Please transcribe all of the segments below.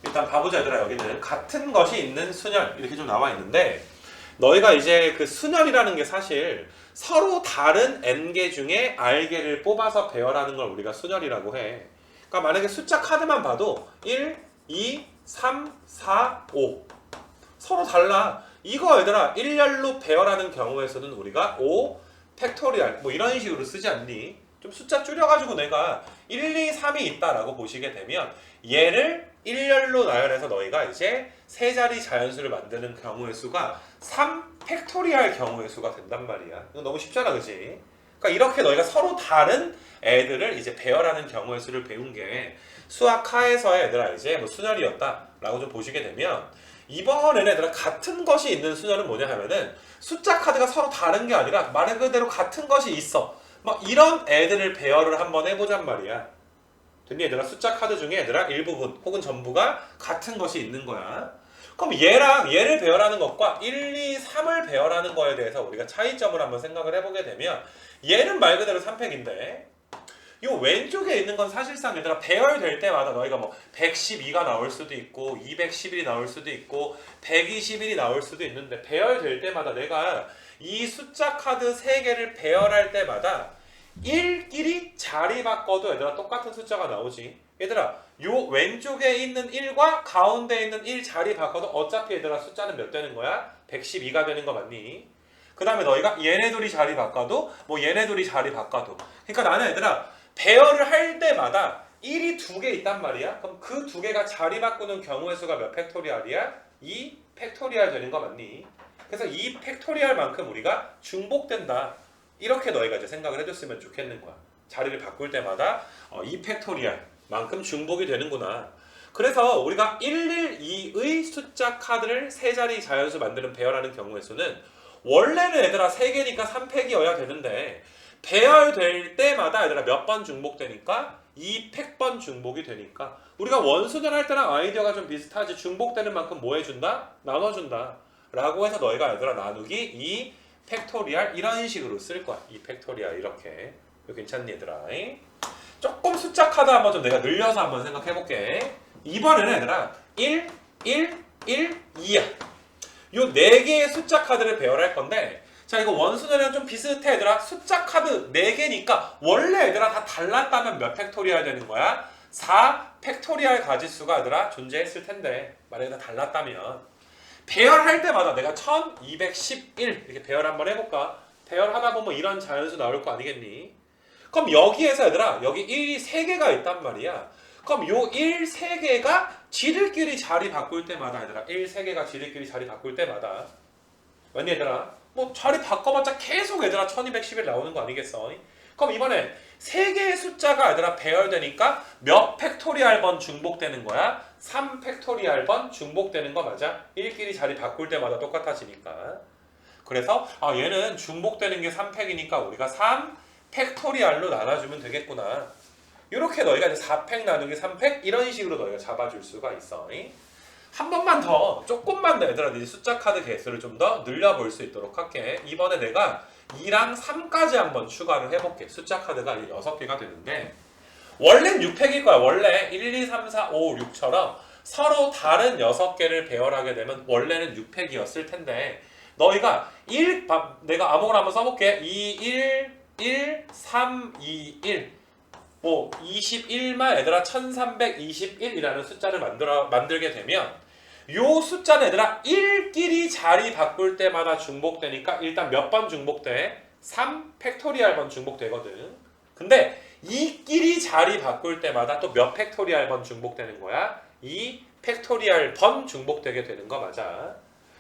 일단 봐보자 얘들아. 여기는 같은 것이 있는 순열 이렇게 좀 나와 있는데 너희가 이제 그 순열이라는 게 사실 서로 다른 n개 중에 r개를 뽑아서 배열하는 걸 우리가 순열이라고 해. 그러니까 만약에 숫자 카드만 봐도 1, 2, 3, 4, 5 서로 달라. 이거 얘들아 일렬로 배열하는 경우에서는 우리가 5 팩토리얼 뭐 이런 식으로 쓰지 않니? 좀 숫자 줄여가지고 내가 1, 2, 3이 있다라고 보시게 되면 얘를 일렬로 나열해서 너희가 이제 세 자리 자연수를 만드는 경우의 수가 3 팩토리얼 경우의 수가 된단 말이야. 이거 너무 쉽잖아, 그치? 그러니까 이렇게 너희가 서로 다른 애들을 이제 배열하는 경우의 수를 배운 게 수학하에서의 얘들아 이제 뭐 순열이었다라고 좀 보시게 되면 이번에는 얘들아 같은 것이 있는 순열은 뭐냐 하면은 숫자 카드가 서로 다른 게 아니라 말 그대로 같은 것이 있어. 뭐 이런 애들을 배열을 한번 해보잔 말이야. 됐니 얘들아? 숫자 카드 중에 얘들아 일부분 혹은 전부가 같은 것이 있는 거야. 그럼 얘랑 얘를 배열하는 것과 1, 2, 3을 배열하는 거에 대해서 우리가 차이점을 한번 생각을 해보게 되면 얘는 말 그대로 3팩인데 이 왼쪽에 있는 건 사실상 얘들아 배열될 때마다 너희가 뭐 112가 나올 수도 있고 211이 나올 수도 있고 121이 나올 수도 있는데 배열될 때마다 내가 이 숫자 카드 3개를 배열할 때마다 1끼리 자리 바꿔도 얘들아 똑같은 숫자가 나오지. 얘들아 요 왼쪽에 있는 1과 가운데 있는 1 자리 바꿔도 어차피 얘들아 숫자는 몇 되는 거야? 112가 되는 거 맞니? 그 다음에 너희가 얘네 둘이 자리 바꿔도 뭐 얘네 둘이 자리 바꿔도 그러니까 나는 얘들아 배열을 할 때마다 1이 2개 있단 말이야. 그럼 그 2개가 자리 바꾸는 경우의 수가 몇 팩토리얼이야? 2 팩토리얼 되는 거 맞니? 그래서 2 팩토리얼만큼 우리가 중복된다. 이렇게 너희가 이제 생각을 해줬으면 좋겠는 거야. 자리를 바꿀 때마다 2 팩토리얼만큼 중복이 되는구나. 그래서 우리가 112의 숫자 카드를 세 자리 자연수 만드는 배열하는 경우의 수는 원래는 얘들아 3개니까 3팩이어야 되는데 배열될 때마다 얘들아 몇 번 중복되니까 2팩번 중복이 되니까 우리가 원순열 할 때랑 아이디어가 좀 비슷하지. 중복되는 만큼 뭐 해준다? 나눠준다 라고 해서 너희가 얘들아 나누기 2 팩토리얼 이런 식으로 쓸 거야. 2 팩토리얼 이렇게. 이거 괜찮니 얘들아? 조금 숫자 카드 한번 좀 내가 늘려서 한번 생각해 볼게. 이번에는 얘들아 1, 1, 1, 2야. 요 4개의 숫자 카드를 배열할 건데 자 이거 원순열이랑 좀 비슷해 얘들아. 숫자 카드 4개니까 원래 얘들아 다 달랐다면 몇 팩토리얼 되는 거야? 4 팩토리얼 가지수가 얘들아 존재했을 텐데 만약에 다 달랐다면 배열할 때마다 내가 1211 이렇게 배열 한번 해볼까? 배열하다 보면 이런 자연수 나올 거 아니겠니? 그럼 여기에서 얘들아 여기 1이 3개가 있단 말이야. 그럼 요 1, 3개가 지들끼리 자리 바꿀 때마다 얘들아 1, 3개가 지들끼리 자리 바꿀 때마다 맞니 얘들아? 뭐 자리 바꿔봤자 계속 얘들아 1211 나오는 거 아니겠어? 그럼 이번에 3개의 숫자가 얘들아 배열되니까 몇 팩토리얼 번 중복되는 거야? 3 팩토리얼 번 중복되는 거 맞아? 1끼리 자리 바꿀 때마다 똑같아지니까. 그래서 얘는 중복되는 게 3팩이니까 우리가 3 팩토리얼로 나눠주면 되겠구나. 이렇게 너희가 이제 4팩 나누기 3팩 이런 식으로 너희가 잡아줄 수가 있어. 한 번만 더 조금만 더 얘들아 이제 숫자 카드 개수를 좀 더 늘려볼 수 있도록 할게. 이번에 내가 2랑 3까지 한번 추가를 해볼게. 숫자 카드가 6개가 되는데 원래는 6팩일 거야. 원래 1, 2, 3, 4, 5, 6처럼 서로 다른 6개를 배열하게 되면 원래는 6팩이었을 텐데 너희가 1, 내가 아무거나 한번 써볼게. 2, 1, 1, 3, 2, 1 뭐 21만 얘들아 1321이라는 숫자를 만들게 되면 요 숫자는 얘들아 1끼리 자리 바꿀 때마다 중복되니까 일단 몇 번 중복돼? 3 팩토리얼 번 중복되거든. 근데 2끼리 자리 바꿀 때마다 또 몇 팩토리얼 번 중복되는 거야? 2 팩토리얼 번 중복되게 되는 거 맞아.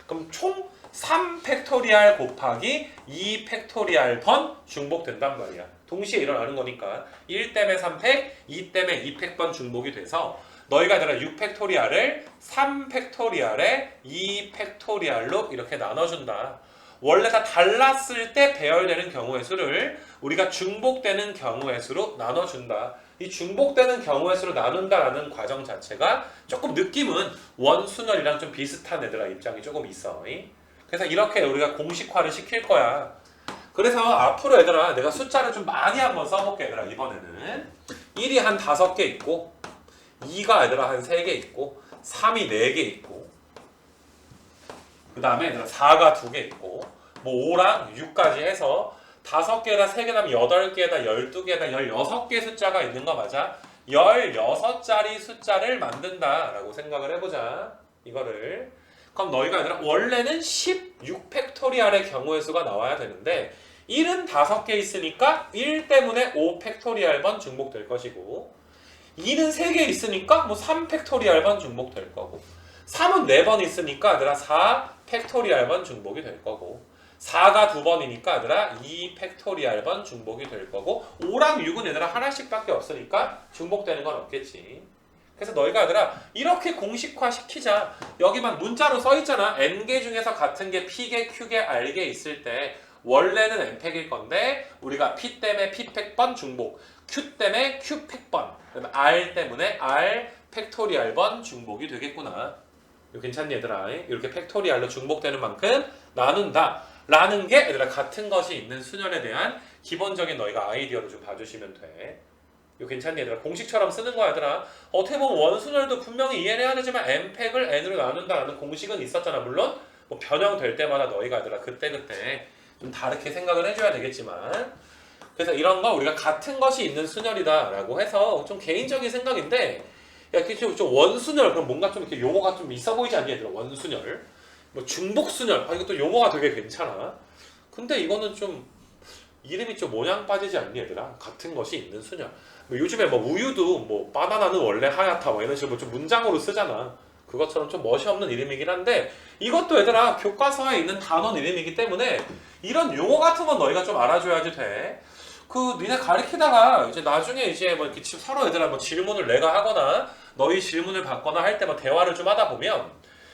그럼 총 3 팩토리얼 곱하기 2 팩토리얼 번 중복된단 말이야. 동시에 일어나는 거니까 1 때문에 3팩, 2 때문에 2 팩번 중복이 돼서 너희가 얘들아 6 팩토리얼을 3 팩토리얼에 2 팩토리얼로 이렇게 나눠준다. 원래 다 달랐을 때 배열되는 경우의 수를 우리가 중복되는 경우의 수로 나눠준다. 이 중복되는 경우의 수로 나눈다라는 과정 자체가 조금 느낌은 원순열이랑 좀 비슷한 애들아 입장이 조금 있어. 그래서 이렇게 우리가 공식화를 시킬 거야. 그래서 앞으로 얘들아 내가 숫자를 좀 많이 한번 써볼게. 얘들아 이번에는 1이 한 5개 있고 2가 얘들아 한 3개 있고 3이 4개 있고 그 다음에 얘들아 4가 2개 있고 뭐 5랑 6까지 해서 5개에다 3개 하면 8개에다 12개에다 16개 숫자가 있는 거 맞아? 16자리 숫자를 만든다 라고 생각을 해보자. 이거를. 그럼 너희가 얘들아 원래는 16팩토리알의 경우의 수가 나와야 되는데 1은 5개 있으니까 1 때문에 5팩토리알번 중복될 것이고 2는 3개 있으니까 뭐 3팩토리알번 중복될 거고 3은 4번 있으니까 얘들아 4팩토리알번 중복이 될 거고 4가 2번이니까 얘들아 2팩토리알번 중복이 될 거고 5랑 6은 얘들아 하나씩 밖에 없으니까 중복되는 건 없겠지. 그래서 너희가 얘들아 이렇게 공식화 시키자. 여기만 문자로 써있잖아. n개 중에서 같은 게 p개, q개, r개 있을 때 원래는 n팩일 건데 우리가 p 때문에 p팩번 중복, q 때문에 q팩번, 그다음에 r 때문에 r 팩토리알번 중복이 되겠구나. 이거 괜찮니 얘들아? 이렇게 팩토리알로 중복되는 만큼 나눈다 라는 게 얘들아 같은 것이 있는 순열에 대한 기본적인 너희가 아이디어를 좀 봐주시면 돼. 이거 괜찮니 얘들아? 공식처럼 쓰는 거야 얘들아. 어떻게 보면 원순열도 분명히 이해를 해야 되지만 n팩을 n으로 나눈다라는 공식은 있었잖아. 물론 뭐 변형될 때마다 너희가 얘들아 그때그때 좀 다르게 생각을 해줘야 되겠지만 그래서 이런 거 우리가 같은 것이 있는 순열이다 라고 해서 좀 개인적인 생각인데 야, 좀 원순열 그럼 뭔가 좀 이렇게 용어가 좀 있어 보이지 않니 얘들아? 원순열 뭐 중복순열 이것도 용어가 되게 괜찮아. 근데 이거는 좀 이름이 좀 모양 빠지지 않니 얘들아? 같은 것이 있는 순열. 뭐 요즘에 뭐 우유도 뭐 바나나는 원래 하얗다 뭐 이런 식으로 좀 문장으로 쓰잖아. 그것처럼 좀 멋이 없는 이름이긴 한데 이것도 얘들아 교과서에 있는 단원 이름이기 때문에 이런 용어 같은 건 너희가 좀 알아줘야지 돼. 그 니네 가르치다가 이제 나중에 이제 뭐 이렇게 서로 얘들아 뭐 질문을 내가 하거나 너희 질문을 받거나 할 때 뭐 대화를 좀 하다 보면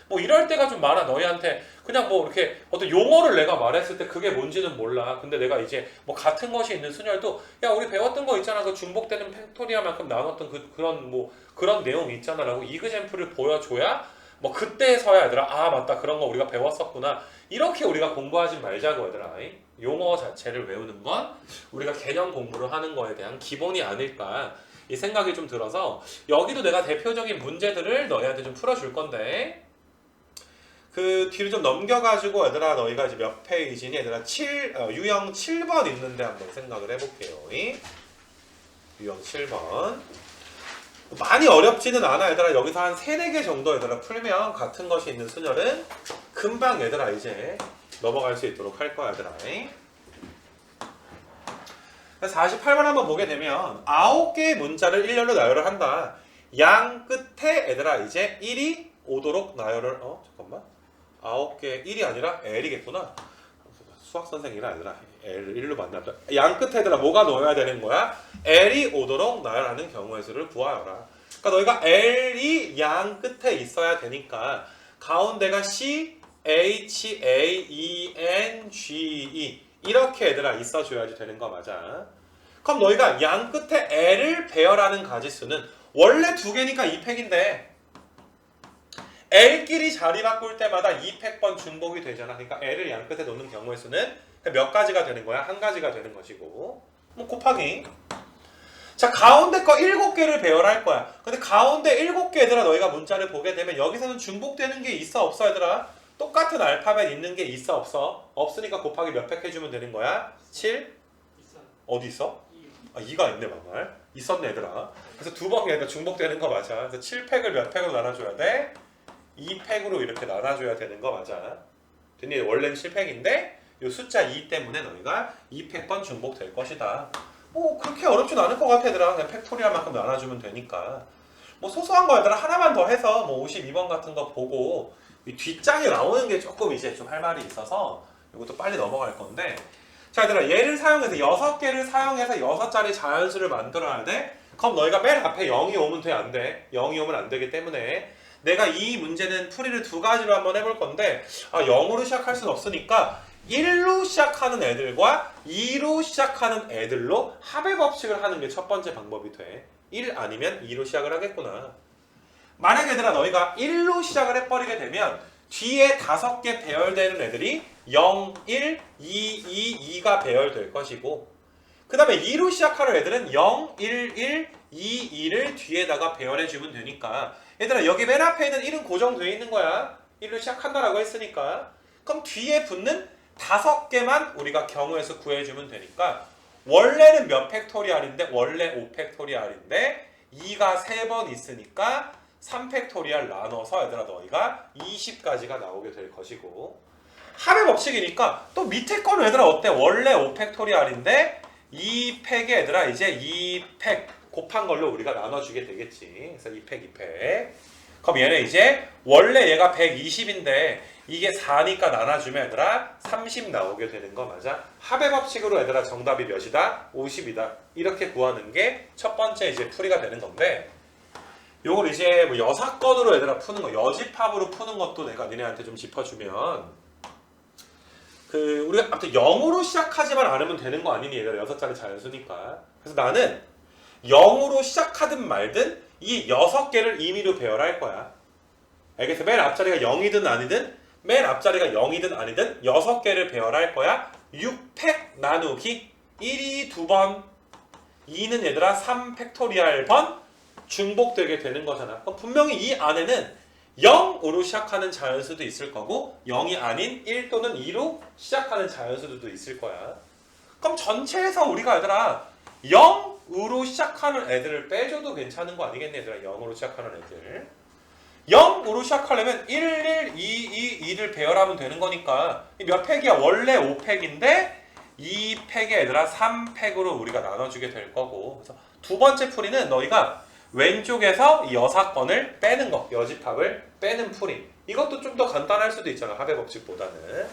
뭐 이럴 때가 좀 많아. 너희한테 그냥 뭐 이렇게 어떤 용어를 내가 말했을 때 그게 뭔지는 몰라. 근데 내가 이제 뭐 같은 것이 있는 순열도 야 우리 배웠던 거 있잖아. 그 중복되는 팩토리아만큼 나눴던 그런 뭐 그런 내용 있잖아라고 이그젬플을 보여줘야 뭐 그때서야 얘들아 아 맞다 그런 거 우리가 배웠었구나. 이렇게 우리가 공부하지 말자고 얘들아. 용어 자체를 외우는 건 우리가 개념 공부를 하는 거에 대한 기본이 아닐까 이 생각이 좀 들어서 여기도 내가 대표적인 문제들을 너희한테 좀 풀어줄 건데 그 뒤로 좀 넘겨가지고 얘들아 너희가 이제 몇 페이지니 얘들아 유형 7번 있는데 한번 생각을 해볼게요. 유형 7번 많이 어렵지는 않아 얘들아. 여기서 한 3, 4개 정도 얘들아 풀면 같은 것이 있는 순열은 금방 얘들아 이제 넘어갈 수 있도록 할 거야 얘들아. 48번 한번 보게 되면 9개의 문자를 일렬로 나열을 한다. 양 끝에 얘들아 이제 1이 오도록 나열을 잠깐만 9개 1이 아니라 L이겠구나. 수학 선생이라 얘들아 L을 1로 만난다. 양 끝에 얘들아 뭐가 넣어야 되는 거야? L이 오도록 나열하는 경우의 수를 구하여라. 그러니까 너희가 L이 양 끝에 있어야 되니까 가운데가 C, H, A, E, N, G, E 이렇게 얘들아 있어줘야지 되는 거 맞아. 그럼 너희가 양 끝에 L을 배열하는 가지수는 원래 2개니까 2팩인데 L끼리 자리 바꿀 때마다 2팩번 중복이 되잖아. 그러니까 L을 양 끝에 놓는 경우의 수는 몇 가지가 되는 거야? 한 가지가 되는 것이고 뭐 곱하기 자 가운데 거 7개를 배열할 거야. 근데 가운데 7개 얘들아 너희가 문자를 보게 되면 여기서는 중복되는 게 있어 없어 얘들아? 똑같은 알파벳 있는 게 있어 없어? 없으니까 곱하기 몇 팩 해주면 되는 거야? 7? 있어요. 어디 있어? 2가 있네 정말. 있었네 얘들아. 그래서 2번 얘들아 중복되는 거 맞아. 그래서 7팩을 몇 팩으로 나눠줘야 돼? 2팩으로 이렇게 나눠줘야 되는 거 맞아. 됐니? 원래는 7팩인데 이 숫자 2 때문에 너희가 2팩번 중복될 것이다. 뭐 그렇게 어렵진 않을 것 같아 얘들아. 그냥 팩토리알만큼 나눠주면 되니까. 뭐 소소한 거 얘들아 하나만 더 해서 뭐 52번 같은 거 보고 이 뒷장에 나오는 게 조금 이제 좀 할 말이 있어서 이것도 빨리 넘어갈 건데 자 얘들아 얘를 사용해서 6개를 사용해서 6자리 자연수를 만들어야 돼. 그럼 너희가 맨 앞에 0이 오면 돼? 안 돼? 0이 오면 안 되기 때문에 내가 이 문제는 풀이를 2가지로 한번 해볼 건데 0으로 시작할 수는 없으니까 1로 시작하는 애들과 2로 시작하는 애들로 합의 법칙을 하는 게 첫 번째 방법이 돼. 1 아니면 2로 시작을 하겠구나. 만약 얘들아 너희가 1로 시작을 해버리게 되면 뒤에 5개 배열되는 애들이 0, 1, 2, 2, 2가 배열될 것이고 그 그 다음에 2로 시작하는 애들은 0, 1, 1, 2, 2를 뒤에다가 배열해주면 되니까 얘들아 여기 맨 앞에 있는 1은 고정되어 있는 거야. 1로 시작한다라고 했으니까 그럼 뒤에 붙는 5개만 우리가 경우에서 구해주면 되니까 원래는 몇 팩토리알인데 원래 5팩토리알인데 2가 3번 있으니까 3팩토리알 나눠서 얘들아 너희가 20까지가 나오게 될 것이고 합의 법칙이니까 또 밑에 거는 얘들아 어때? 원래 5팩토리알인데 2팩에 얘들아 이제 2팩 곱한 걸로 우리가 나눠주게 되겠지. 그래서 2팩 2팩 그럼 얘는 이제 원래 얘가 120인데 이게 4니까 나눠주면 얘들아 30 나오게 되는 거 맞아? 합의 법칙으로 얘들아 정답이 몇이다? 50이다. 이렇게 구하는 게 첫 번째 이제 풀이가 되는 건데 요걸 이제 뭐 여사건으로 얘들아 푸는 거 여집합으로 푸는 것도 내가 니네한테 좀 짚어주면 우리가 아무튼 0으로 시작하지만 않으면 되는 거 아니니 얘들아 6자리 자연수니까. 그래서 나는 0으로 시작하든 말든 이 6개를 임의로 배열할 거야. 알겠어? 맨 앞자리가 0이든 아니든 맨 앞자리가 0이든 아니든 6개를 배열할 거야. 6팩 나누기 1이 2번 2는 얘들아 3팩토리알 번 중복되게 되는 거잖아. 그럼 분명히 이 안에는 0으로 시작하는 자연수도 있을 거고 0이 아닌 1 또는 2로 시작하는 자연수도 있을 거야. 그럼 전체에서 우리가 얘들아 0으로 시작하는 애들을 빼줘도 괜찮은 거 아니겠니 얘들아? 0으로 시작하는 애들 0으로 시작하려면 1, 1, 2, 2, 2를 배열하면 되는 거니까 몇 팩이야? 원래 5팩인데 2팩에 얘들아 3팩으로 우리가 나눠주게 될 거고 그래서 두 번째 풀이는 너희가 왼쪽에서 이 여사건을 빼는 거, 여집합을 빼는 풀이. 이것도 좀 더 간단할 수도 있잖아, 합의 법칙보다는.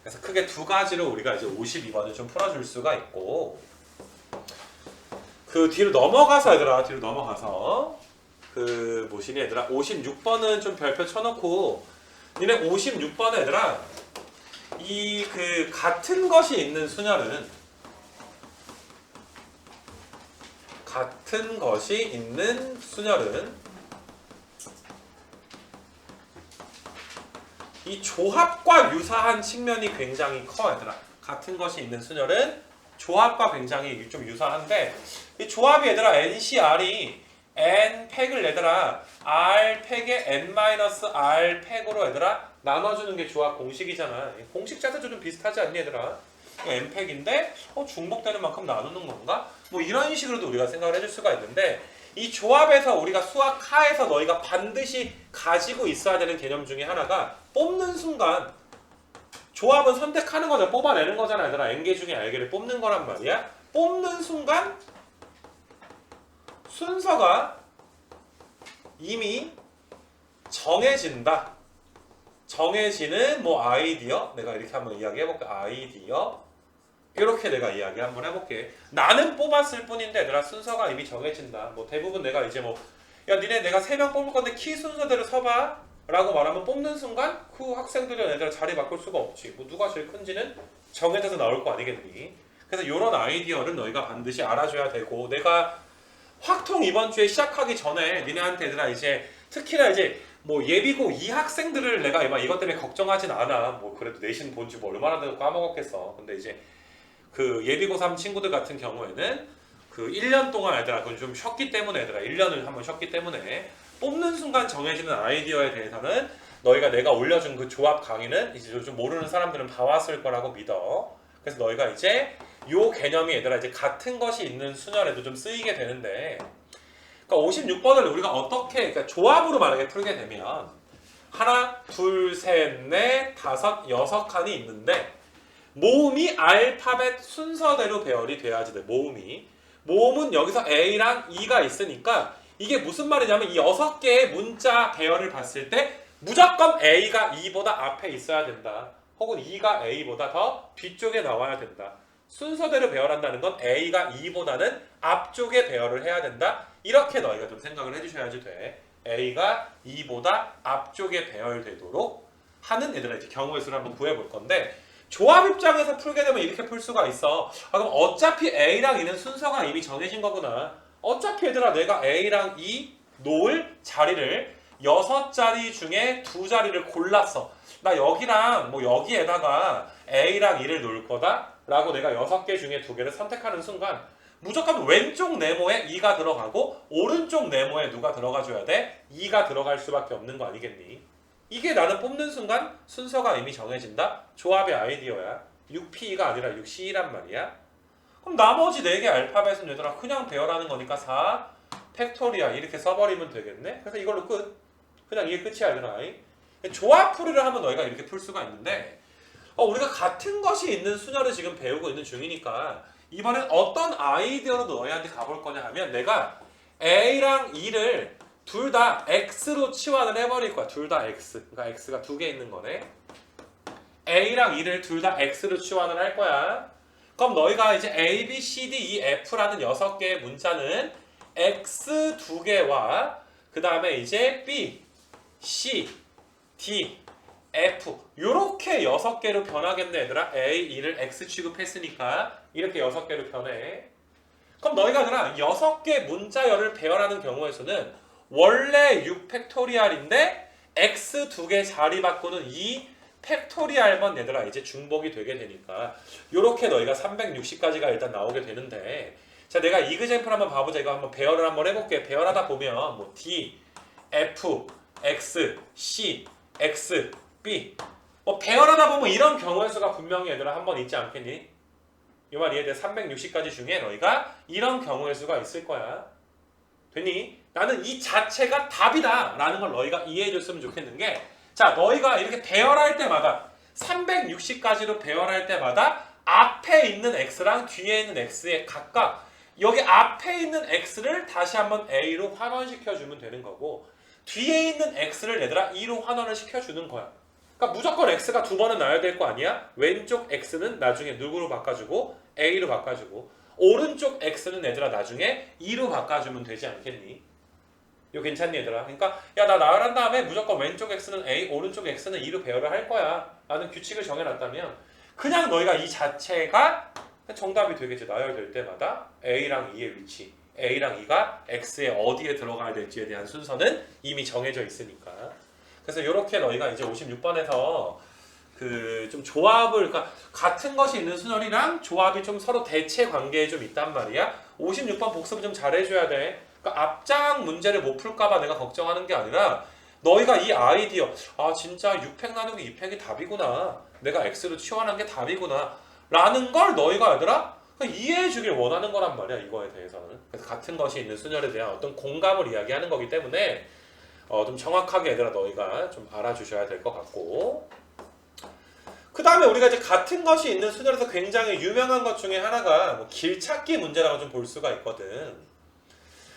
그래서 크게 두 가지로 우리가 이제 52번을 좀 풀어줄 수가 있고, 그 뒤로 넘어가서 얘들아, 뒤로 넘어가서 뭐시니 얘들아, 56번은 좀 별표 쳐놓고, 니네 56번은 얘들아, 같은 것이 있는 순열은 이 조합과 유사한 측면이 굉장히 커 얘들아. 같은 것이 있는 순열은 조합과 굉장히 좀 유사한데 이 조합이 얘들아 NCR이 N 팩을 얘들아 R 팩에 N-R 팩으로 얘들아 나눠주는 게 조합 공식이잖아. 공식 자체도 좀 비슷하지 않니 얘들아? N 팩인데 중복되는 만큼 나누는 건가? 뭐 이런 식으로도 우리가 생각을 해줄 수가 있는데 이 조합에서 우리가 수학하에서 너희가 반드시 가지고 있어야 되는 개념 중에 하나가 뽑는 순간 조합은 선택하는 거잖아. 뽑아내는 거잖아 얘들아. N개 중에 R개를 뽑는 거란 말이야. 뽑는 순간 순서가 이미 정해진다. 정해지는 뭐 아이디어 내가 이렇게 한번 이야기해볼게. 아이디어 이렇게 내가 이야기 한번 해볼게. 나는 뽑았을 뿐인데 얘들아 순서가 이미 정해진다. 뭐 대부분 내가 이제 야 니네 내가 3명 뽑을 건데 키 순서대로 서봐 라고 말하면 뽑는 순간 그 학생들은 얘들아 자리 바꿀 수가 없지. 뭐 누가 제일 큰지는 정해져서 나올 거 아니겠니. 그래서 이런 아이디어를 너희가 반드시 알아줘야 되고 내가 확통 이번 주에 시작하기 전에 니네한테 얘들아 이제 특히나 이제 뭐 예비고 2학생들을 내가 이것 때문에 걱정하진 않아. 뭐 그래도 내신 본지 뭐 얼마나 되고 까먹었겠어. 근데 이제 예비고 3 친구들 같은 경우에는 1년 동안 얘들아 그건 좀 쉬었기 때문에 얘들아 1년을 한번 쉬었기 때문에 뽑는 순간 정해지는 아이디어에 대해서는 너희가 내가 올려준 그 조합 강의는 이제 요즘 모르는 사람들은 봐왔을 거라고 믿어. 그래서 너희가 이제 요 개념이 얘들아 이제 같은 것이 있는 순열에도 좀 쓰이게 되는데 그러니까 56번을 우리가 어떻게 그러니까 조합으로 만약에 풀게 되면 하나, 둘, 셋, 넷, 다섯, 6칸이 있는데 모음이 알파벳 순서대로 배열이 돼야지 돼. 모음은 여기서 A랑 E가 있으니까 이게 무슨 말이냐면 이 6개의 문자 배열을 봤을 때 무조건 A가 E보다 앞에 있어야 된다. 혹은 E가 A보다 더 뒤쪽에 나와야 된다. 순서대로 배열한다는 건 A가 E보다는 앞쪽에 배열을 해야 된다. 이렇게 너희가 좀 생각을 해주셔야지 돼. A가 E보다 앞쪽에 배열되도록 하는 얘들아 이제 경우의 수를 한번 구해볼 건데 조합 입장에서 풀게 되면 이렇게 풀 수가 있어. 그럼 어차피 A랑 E는 순서가 이미 정해진 거구나. 어차피 얘들아 내가 A랑 E 놓을 자리를 6자리 중에 2자리를 골랐어. 나 여기랑 뭐 여기에다가 A랑 E를 놓을 거다 라고 내가 6개 중에 2개를 선택하는 순간 무조건 왼쪽 네모에 2가 들어가고 오른쪽 네모에 누가 들어가줘야 돼? 2가 들어갈 수밖에 없는 거 아니겠니? 이게 나는 뽑는 순간 순서가 이미 정해진다? 조합의 아이디어야. 6P2가 아니라 6C2란 말이야. 그럼 나머지 4개 알파벳은 얘들아 그냥 배열하는 거니까 4 팩토리얼 이렇게 써버리면 되겠네? 그래서 이걸로 끝. 그냥 이게 끝이야 얘들아. 조합풀이를 하면 너희가 이렇게 풀 수가 있는데 우리가 같은 것이 있는 수녀를 지금 배우고 있는 중이니까 이번엔 어떤 아이디어로 너희한테 가볼 거냐 하면 내가 A랑 E를 둘 다 X로 치환을 해버릴 거야. 둘 다 X. 그러니까 X가 2개 있는 거네. A랑 E를 둘 다 X로 치환을 할 거야. 그럼 너희가 이제 A, B, C, D, E, F라는 6개의 문자는 X 2개와 그 다음에 이제 B, C, D, F 요렇게 6개로 변하겠네 얘들아. A, E를 X 취급했으니까 이렇게 6개로 변해. 그럼 너희가 얘들아 6개 문자열을 배열하는 경우에서는 원래 6팩토리얼인데 X 2개 자리 바꾸는 2 팩토리얼만 얘들아 이제 중복이 되게 되니까 요렇게 너희가 360까지가 일단 나오게 되는데 자 내가 이그젠플 한번 봐보자. 이거 한번 배열을 한번 해볼게. 배열하다 보면 뭐 D, F, X, C, X, B 배열하다 보면 이런 경우의 수가 분명히 얘들아 한번 있지 않겠니? 이 말 이해돼? 360까지 중에 너희가 이런 경우의 수가 있을 거야. 되니? 나는 이 자체가 답이다 라는 걸 너희가 이해해 줬으면 좋겠는 게 자 너희가 이렇게 배열할 때마다 360까지로 배열할 때마다 앞에 있는 X랑 뒤에 있는 X에 각각 여기 앞에 있는 X를 다시 한번 A로 환원시켜 주면 되는 거고 뒤에 있는 X를 얘들아 E로 환원을 시켜주는 거야. 그러니까 무조건 X가 2번은 나와야 될 거 아니야? 왼쪽 X는 나중에 누구로 바꿔주고 A로 바꿔주고 오른쪽 X는 얘들아 나중에 E로 바꿔주면 되지 않겠니? 이거 괜찮니 얘들아? 그러니까 야 나 나열한 다음에 무조건 왼쪽 X는 A, 오른쪽 X는 E로 배열을 할 거야 라는 규칙을 정해놨다면 그냥 너희가 이 자체가 정답이 되겠지. 나열될 때마다 A랑 E의 위치 A랑 E가 X에 어디에 들어가야 될지에 대한 순서는 이미 정해져 있으니까. 그래서 이렇게 너희가 이제 56번에서 그 좀 조합을 그러니까 같은 것이 있는 순열이랑 조합이 좀 서로 대체 관계에 좀 있단 말이야. 56번 복습을 좀 잘해줘야 돼. 그러니까 앞장 문제를 못 풀까봐 내가 걱정하는 게 아니라 너희가 이 아이디어 진짜 6팩 나누기 2팩이 답이구나. 내가 X로 치환한 게 답이구나. 라는 걸 너희가 얘들아 이해해 주길 원하는 거란 말이야. 이거에 대해서는. 그래서 같은 것이 있는 순열에 대한 어떤 공감을 이야기하는 거기 때문에 좀 정확하게 얘들아 너희가 좀 알아주셔야 될 것 같고 그 다음에 우리가 이제 같은 것이 있는 순열에서 굉장히 유명한 것 중에 하나가 뭐 길찾기 문제라고 좀 볼 수가 있거든.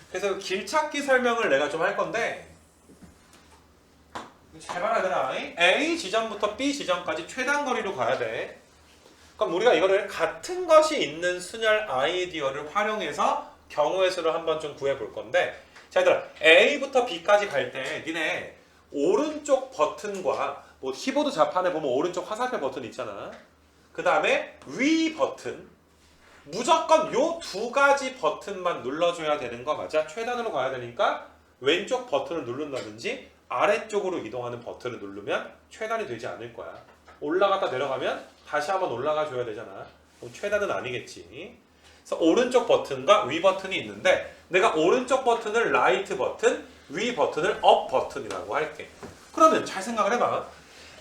그래서 길찾기 설명을 내가 좀 할 건데 잘 봐라 얘들아. A 지점부터 B 지점까지 최단 거리로 가야 돼. 그럼 우리가 이거를 같은 것이 있는 순열 아이디어를 활용해서 경우의 수를 한번 좀 구해 볼 건데 자 얘들아 A부터 B까지 갈 때 니네 오른쪽 버튼과 뭐 키보드 자판에 보면 오른쪽 화살표 버튼 있잖아. 그 다음에 위 버튼 무조건 요 2가지 버튼만 눌러줘야 되는 거 맞아? 최단으로 가야 되니까 왼쪽 버튼을 누른다든지 아래쪽으로 이동하는 버튼을 누르면 최단이 되지 않을 거야. 올라갔다 내려가면 다시 한번 올라가 줘야 되잖아. 그럼 최단은 아니겠지. 그래서 오른쪽 버튼과 위 버튼이 있는데 내가 오른쪽 버튼을 라이트 버튼, 위 버튼을 업 버튼이라고 할게. 그러면 잘 생각을 해봐.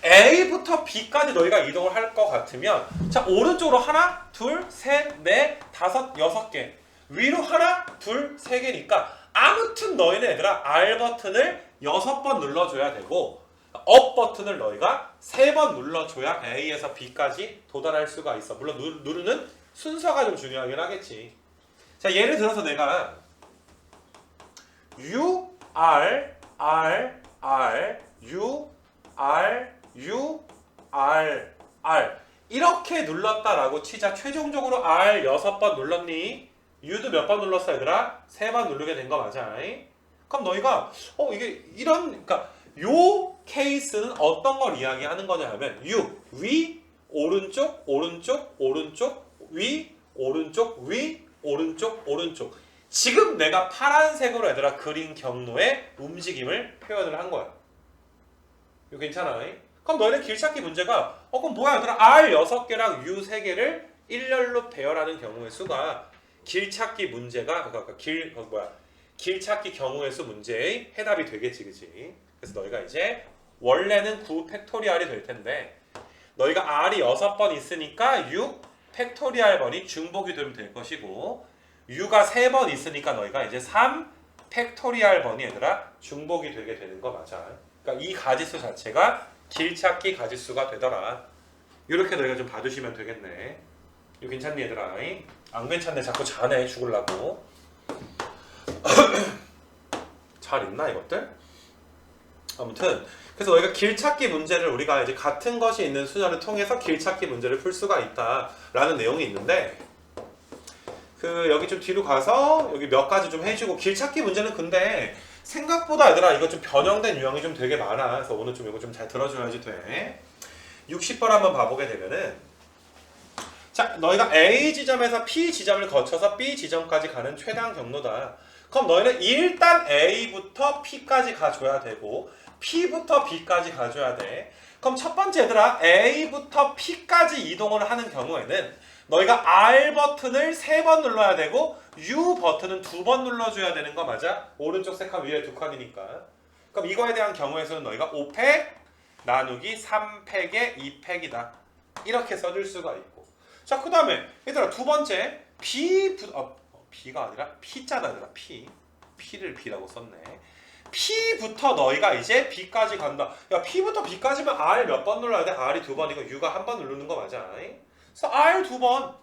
A부터 B까지 너희가 이동을 할 것 같으면 자 오른쪽으로 하나, 둘, 셋, 넷, 다섯, 6개 위로 하나, 둘, 3개니까 아무튼 너희는 얘들아 R 버튼을 6번 눌러줘야 되고 업 버튼을 너희가 3번 눌러줘야 A에서 B까지 도달할 수가 있어. 물론 누르는 순서가 좀 중요하긴 하겠지. 자 예를 들어서 내가 U, R, R, R, U, R, U, R, R 이렇게 눌렀다라고 치자. 최종적으로 R 6번 눌렀니? U도 몇 번 눌렀어 얘들아? 3번 누르게 된 거 맞아. 그럼 너희가 이게 이런 그러니까 요 케이스는 어떤 걸 이야기하는 거냐 하면 U, 위, 오른쪽, 오른쪽, 오른쪽, 위, 오른쪽, 위, 오른쪽, 오른쪽 지금 내가 파란색으로 얘들아 그린 경로의 움직임을 표현을 한 거야. 이거 괜찮아? 그럼 너희는 길찾기 문제가 그럼 뭐야 얘들아 R 6개랑 U 3개를 일렬로 배열하는 경우의 수가 길찾기 문제가 길찾기 경우의 수 문제의 해답이 되겠지, 그치? 그래서 너희가 이제 원래는 9 팩토리얼이 될 텐데 너희가 r이 6번 있으니까 6 팩토리얼 번이 중복이 되면 될 것이고 u가 3번 있으니까 너희가 이제 3 팩토리얼 번이 얘들아 중복이 되게 되는 거 맞아. 그러니까 이 가지수 자체가 길찾기 가지수가 되더라. 이렇게 너희가 좀 봐주시면 되겠네. 이거 괜찮니 얘들아? 안 괜찮네. 자꾸 자네 죽을라고. 잘 있나 이것들? 아무튼 그래서 너희가 길찾기 문제를 우리가 이제 같은 것이 있는 수녀를 통해서 길찾기 문제를 풀 수가 있다라는 내용이 있는데 그 여기 좀 뒤로 가서 여기 몇 가지 좀 해주고 길찾기 문제는 근데 생각보다 얘들아 이거 좀 변형된 유형이 좀 되게 많아. 그래서 오늘 좀 이거 좀 잘 들어줘야지 돼. 60번 한번 봐보게 되면은 자 너희가 A 지점에서 P 지점을 거쳐서 B 지점까지 가는 최단 경로다. 그럼 너희는 일단 A부터 P까지 가줘야 되고 P부터 B까지 가줘야 돼. 그럼 첫 번째 얘들아 A부터 P까지 이동을 하는 경우에는 너희가 R 버튼을 3번 눌러야 되고 U 버튼은 2번 눌러줘야 되는 거 맞아? 오른쪽 3칸 위에 2칸이니까. 그럼 이거에 대한 경우에 서는 너희가 5팩 나누기 3팩의 2팩이다. 이렇게 써줄 수가 있고. 자, 그 다음에 얘들아 두 번째 B가 아니라 P자다 얘들아 P. P를 B라고 썼네. P부터 너희가 이제 B까지 간다. 야 P부터 B까지면 R 몇 번 눌러야 돼? R이 2번이고 U가 한 번 누르는 거 맞아? 그래서 R 2번,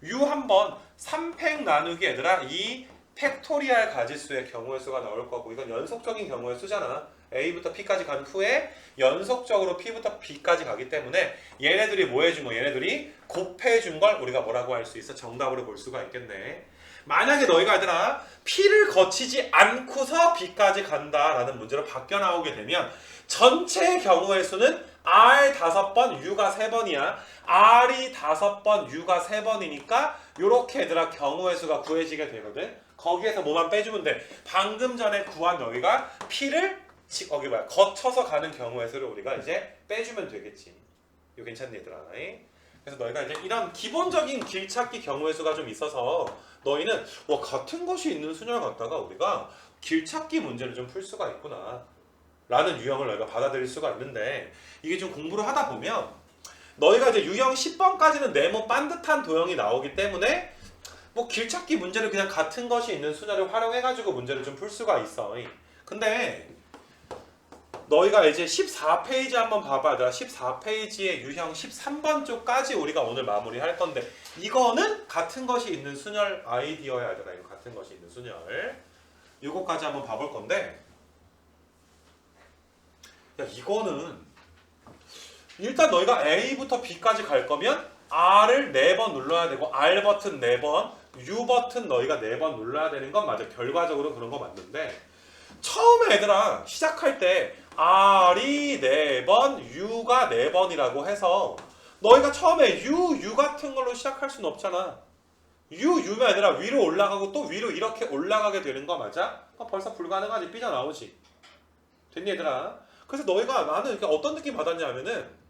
U 1번, 3팩 나누기 얘들아 이 팩토리얼 가지수의 경우의 수가 나올 거고 이건 연속적인 경우의 수잖아. A부터 P까지 간 후에 연속적으로 P부터 B까지 가기 때문에 얘네들이 뭐 해준 거? 얘네들이 곱해준 걸 우리가 뭐라고 할 수 있어? 정답으로 볼 수가 있겠네. 만약에 너희가 얘들아 P를 거치지 않고서 B까지 간다라는 문제로 바뀌어 나오게 되면 전체 경우의 수는 R 5번, U가 3번이야. R이 5번, U가 3번이니까 요렇게 얘들아 경우의 수가 구해지게 되거든. 거기에서 뭐만 빼주면 돼. 방금 전에 구한 너희가 P를 거쳐서 가는 경우의 수를 우리가 이제 빼주면 되겠지. 이거 괜찮니 얘들아? 그래서 너희가 이제 이런 기본적인 길찾기 경우의 수가 좀 있어서 너희는 같은 것이 있는 수녀를 갖다가 우리가 길찾기 문제를 좀 풀 수가 있구나 라는 유형을 너희가 받아들일 수가 있는데 이게 좀 공부를 하다 보면 너희가 이제 유형 10번까지는 네모 반듯한 도형이 나오기 때문에 길찾기 문제를 그냥 같은 것이 있는 수녀를 활용해가지고 문제를 좀 풀 수가 있어. 근데 너희가 이제 14페이지 한번 봐봐. 14페이지의 유형 13번 쪽까지 우리가 오늘 마무리할 건데 이거는 같은 것이 있는 순열 아이디어야 되나? 이거 같은 것이 있는 순열. 이거까지 한번 봐볼 건데 야 이거는 일단 너희가 A부터 B까지 갈 거면 R을 4번 눌러야 되고 R 버튼 4번, U 버튼 너희가 4번 눌러야 되는 건 맞아. 결과적으로 그런 거 맞는데 처음에 얘들아 시작할 때 R이 4번, U가 4번이라고 해서 너희가 처음에 U 같은 걸로 시작할 수는 없잖아. U면 얘들아 위로 올라가고 또 위로 이렇게 올라가게 되는 거 맞아? 벌써 불가능하지. 삐져나오지. 됐니 얘들아? 그래서 너희가 나는 어떤 느낌 받았냐면은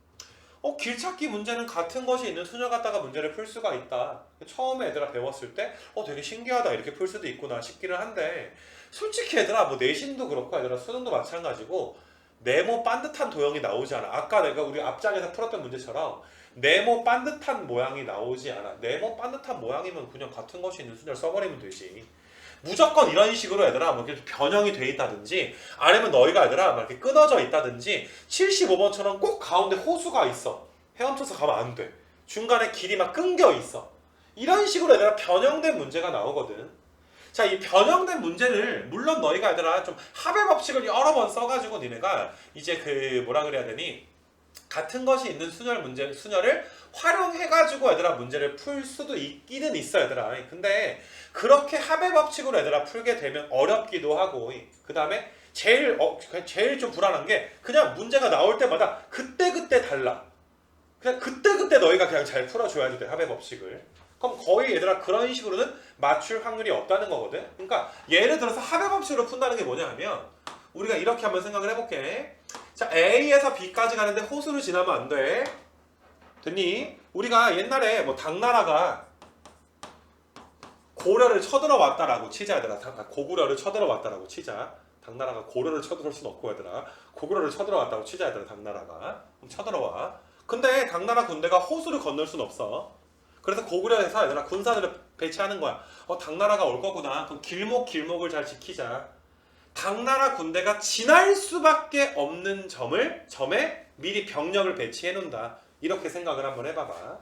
길찾기 문제는 같은 것이 있는 수녀 갖다가 문제를 풀 수가 있다. 처음에 얘들아 배웠을 때 되게 신기하다 이렇게 풀 수도 있구나 싶기는 한데 솔직히 얘들아 내신도 그렇고 얘들아 수능도 마찬가지고 네모 반듯한 도형이 나오지 않아. 아까 내가 우리 앞장에서 풀었던 문제처럼 네모 반듯한 모양이 나오지 않아. 네모 반듯한 모양이면 그냥 같은 것이 있는 수녀를 써버리면 되지. 무조건 이런 식으로 얘들아 이렇게 변형이 돼 있다든지 아니면 너희가 얘들아 이렇게 끊어져 있다든지 75번처럼 꼭 가운데 호수가 있어. 헤엄쳐서 가면 안 돼. 중간에 길이 막 끊겨 있어. 이런 식으로 얘들아 변형된 문제가 나오거든. 자, 이 변형된 문제를 물론 너희가 얘들아 좀 합의 법칙을 여러 번 써가지고 니네가 이제 뭐라 그래야 되니 같은 것이 있는 수녀를 활용해가지고 얘들아 문제를 풀 수도 있기는 있어 얘들아. 근데 그렇게 합의 법칙으로 얘들아 풀게 되면 어렵기도 하고 그 다음에 제일 좀 불안한 게 그냥 문제가 나올 때마다 그때 달라. 그냥 그때 너희가 그냥 잘 풀어줘야지 돼 합의 법칙을. 그럼 거의 얘들아 그런 식으로는 맞출 확률이 없다는 거거든. 그러니까 예를 들어서 합의 법칙으로 푼다는 게 뭐냐 하면 우리가 이렇게 한번 생각을 해볼게. 자, A에서 B까지 가는데 호수를 지나면 안 돼. 됐니? 우리가 옛날에 뭐 당나라가 고려를 쳐들어왔다라고 치자 얘들아. 고구려를 쳐들어왔다라고 치자. 당나라가 고려를 쳐들어올 순 없고 얘들아. 고구려를 쳐들어왔다고 치자 얘들아. 당나라가 쳐들어와. 근데 당나라 군대가 호수를 건널 순 없어. 그래서 고구려에서 얘들아 군사들을 배치하는 거야. 당나라가 올 거구나. 그럼 길목을 잘 지키자. 당나라 군대가 지날 수밖에 없는 점에 미리 병력을 배치해 놓는다. 이렇게 생각을 한번 해봐봐.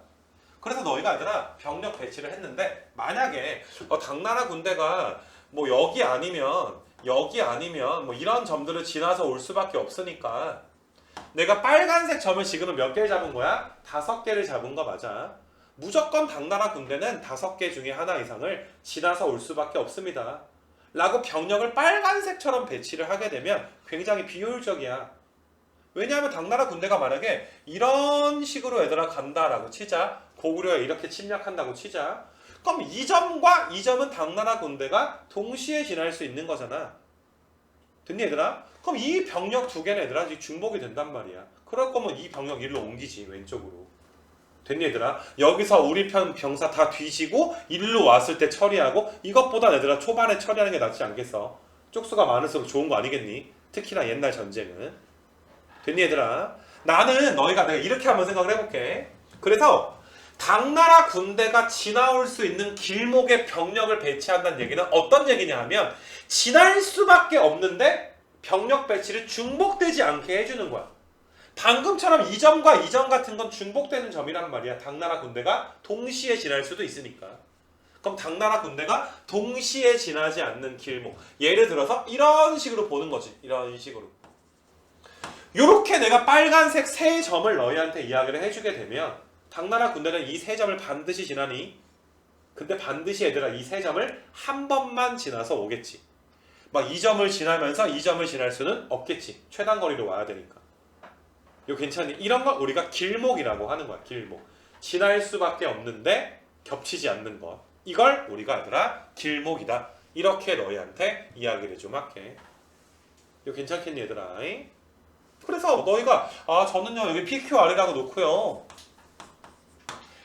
그래서 너희가 얘들아 병력 배치를 했는데 만약에 당나라 군대가 뭐 여기 아니면 뭐 이런 점들을 지나서 올 수밖에 없으니까 내가 빨간색 점을 지금은 몇 개를 잡은 거야? 5개를 잡은 거 맞아. 무조건 당나라 군대는 5개 중에 하나 이상을 지나서 올 수밖에 없습니다. 라고 병력을 빨간색처럼 배치를 하게 되면 굉장히 비효율적이야. 왜냐하면 당나라 군대가 만약에 이런 식으로 얘들아 간다라고 치자. 고구려에 이렇게 침략한다고 치자. 그럼 이 점과 이 점은 당나라 군대가 동시에 지날 수 있는 거잖아. 됐니 얘들아? 그럼 이 병력 2개는 얘들아 중복이 된단 말이야. 그럴 거면 이 병력 일로 옮기지 왼쪽으로. 됐니 얘들아? 여기서 우리 편 병사 다 뒤지고 일로 왔을 때 처리하고 이것보다 얘들아 초반에 처리하는 게 낫지 않겠어? 쪽수가 많을수록 좋은 거 아니겠니? 특히나 옛날 전쟁은. 됐니 얘들아? 내가 이렇게 한번 생각을 해볼게. 그래서 당나라 군대가 지나올 수 있는 길목에 병력을 배치한다는 얘기는 어떤 얘기냐 하면 지날 수밖에 없는데 병력 배치를 중복되지 않게 해주는 거야. 방금처럼 이 점과 이 점 같은 건 중복되는 점이란 말이야. 당나라 군대가 동시에 지날 수도 있으니까. 그럼 당나라 군대가 동시에 지나지 않는 길목. 예를 들어서 이런 식으로 보는 거지. 이런 식으로. 요렇게 내가 빨간색 3점을 너희한테 이야기를 해주게 되면 당나라 군대는 이 3점을 반드시 지나니? 근데 반드시 얘들아 이 3점을 한 번만 지나서 오겠지. 막 이 점을 지나면서 이 점을 지날 수는 없겠지. 최단 거리로 와야 되니까. 이거 괜찮니? 이런 걸 우리가 길목이라고 하는 거야. 길목. 지날 수밖에 없는데 겹치지 않는 것. 이걸 우리가 얘들아 길목이다. 이렇게 너희한테 이야기를 좀 할게. 이거 괜찮겠니 얘들아? 그래서 너희가 저는요 여기 PQR이라고 놓고요.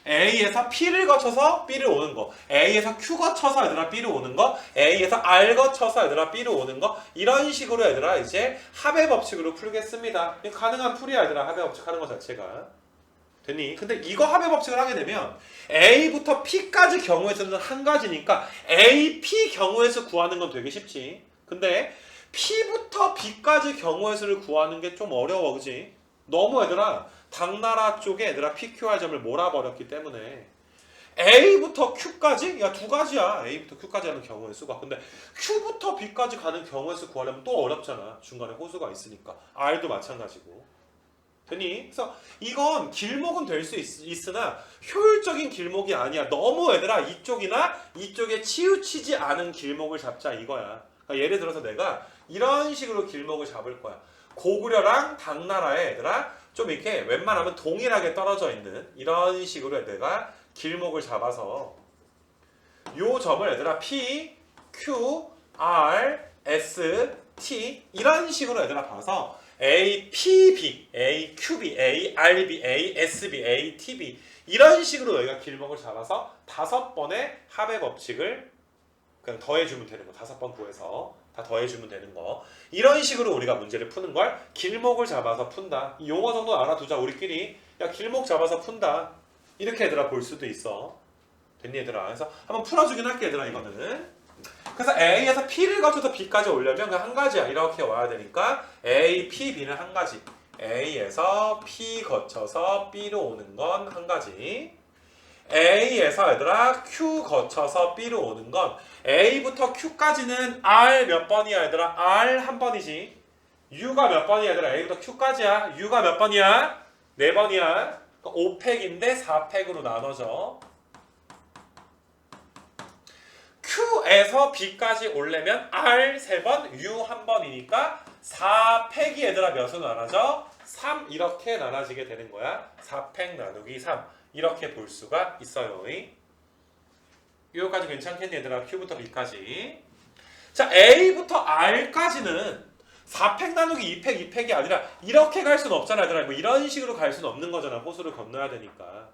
A에서 P를 거쳐서 B를 오는 거, A에서 Q 거쳐서 얘들아 B를 오는 거, A에서 R 거쳐서 얘들아 B를 오는 거, 이런 식으로 얘들아 이제 합의 법칙으로 풀겠습니다. 가능한 풀이야 얘들아 합의 법칙 하는 거 자체가. 됐니? 근데 이거 합의 법칙을 하게 되면 A부터 P까지 경우에서는 한 가지니까 A, P 경우에서 구하는 건 되게 쉽지. 근데 P부터 B까지 경우의 수를 구하는 게 좀 어려워, 그지? 너무 얘들아 당나라 쪽에 얘들아 PQR 점을 몰아버렸기 때문에 A부터 Q까지? 야 2가지야. A부터 Q까지 하는 경우의 수가. 근데 Q부터 B까지 가는 경우의 수 구하려면 또 어렵잖아. 중간에 호수가 있으니까. R도 마찬가지고. 되니? 그래서 이건 길목은 될 수 있으나 효율적인 길목이 아니야. 너무 얘들아 이쪽이나 이쪽에 치우치지 않은 길목을 잡자 이거야. 그러니까 예를 들어서 내가 이런 식으로 길목을 잡을 거야. 고구려랑 당나라에 얘들아 좀 이렇게 웬만하면 동일하게 떨어져 있는 이런 식으로 내가 길목을 잡아서 요 점을 얘들아 P, Q, R, S, T 이런 식으로 얘들아 봐서 A, P, B, A, Q, B, A, R, B, A, S, B, A, T, B 이런 식으로 너희가 길목을 잡아서 5번의 합의 법칙을 그냥 더해주면 되는 거. 5번 구해서 다 더해주면 되는 거. 이런 식으로 우리가 문제를 푸는 걸 길목을 잡아서 푼다. 이 용어 정도 알아두자 우리끼리. 야 길목 잡아서 푼다. 이렇게 얘들아 볼 수도 있어. 됐니 얘들아? 그래서 한번 풀어주긴 할게 얘들아 이거는. 그래서 A에서 P를 거쳐서 B까지 오려면 그냥 한 가지야. 이렇게 와야 되니까 A, P, B는 한 가지. A에서 P 거쳐서 B로 오는 건 한 가지. A에서 얘들아 Q 거쳐서 B로 오는 건 A부터 Q까지는 R 몇 번이야 얘들아? R 한 번이지. U가 몇 번이야 얘들아? A부터 Q까지야. U가 몇 번이야? 4번이야. 5팩인데 4팩으로 나눠져. Q에서 B까지 오려면 R 3번, U 1번이니까 4팩이 얘들아 몇으로 나눠져? 3 이렇게 나눠지게 되는 거야. 4팩 나누기 3 이렇게 볼 수가 있어요. 여기까지 괜찮겠니 얘들아? Q부터 B까지. 자 A부터 R까지는 4팩 나누기 2팩, 2팩이 아니라 이렇게 갈 수는 없잖아 얘들아. 뭐 이런 식으로 갈 수는 없는 거잖아. 호수를 건너야 되니까.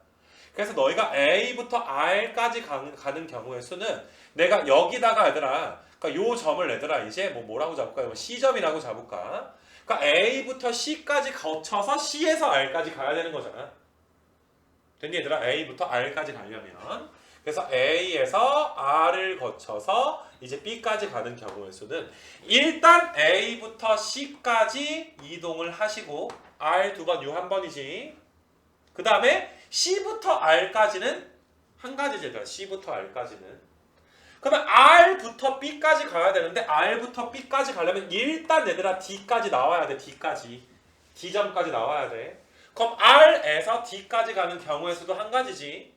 그래서 너희가 A부터 R까지 가는 경우의 수는 내가 여기다가 얘들아, 그러니까 요 점을 얘들아 이제 뭐라고 잡을까? 뭐 C점이라고 잡을까? 그러니까 A부터 C까지 거쳐서 C에서 R까지 가야 되는 거잖아. 됐니 얘들아? A부터 R까지 가려면. 그래서 A에서 R을 거쳐서 이제 B까지 가는 경우의 수는 일단 A부터 C까지 이동을 하시고 R 두 번, U 한 번이지. 그 다음에 C부터 R까지는 한 가지지 얘들아. C부터 R까지는. 그러면 R부터 B까지 가야 되는데 R부터 B까지 가려면 일단 얘들아 D까지 나와야 돼. D까지. D점까지 나와야 돼. 그럼 R에서 D까지 가는 경우의 수도 한 가지지.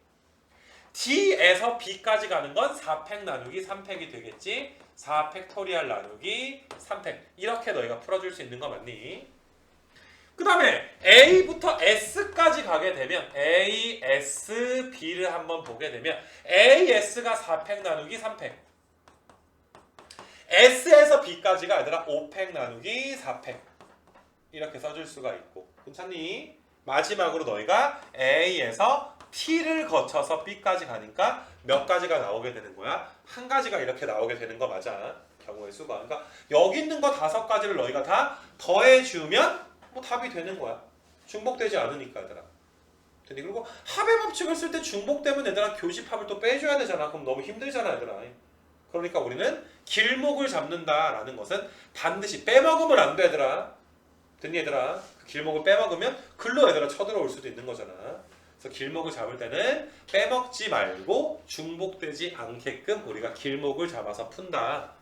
D에서 B까지 가는 건 4팩 나누기 3팩이 되겠지. 4팩토리얼 나누기 3팩. 이렇게 너희가 풀어줄 수 있는 거 맞니? 그 다음에 A부터 S까지 가게 되면 A, S, B를 한번 보게 되면 A, S가 4팩 나누기 3팩. S에서 B까지가 얘들아 5팩 나누기 4팩. 이렇게 써줄 수가 있고. 괜찮니? 마지막으로 너희가 A에서 T를 거쳐서 B까지 가니까 몇 가지가 나오게 되는 거야? 한 가지가 이렇게 나오게 되는 거 맞아. 경우의 수가. 그러니까 여기 있는 거 5가지를 너희가 다 더해주면 뭐 답이 되는 거야. 중복되지 않으니까 얘들아. 그리고 합의 법칙을 쓸 때 중복되면 얘들아 교집합을 또 빼줘야 되잖아. 그럼 너무 힘들잖아 얘들아. 그러니까 우리는 길목을 잡는다라는 것은 반드시 빼먹으면 안 돼 얘들아. 됐니 얘들아? 그 길목을 빼먹으면 글로 얘들아 쳐들어올 수도 있는 거잖아. 그래서 길목을 잡을 때는 빼먹지 말고 중복되지 않게끔 우리가 길목을 잡아서 푼다.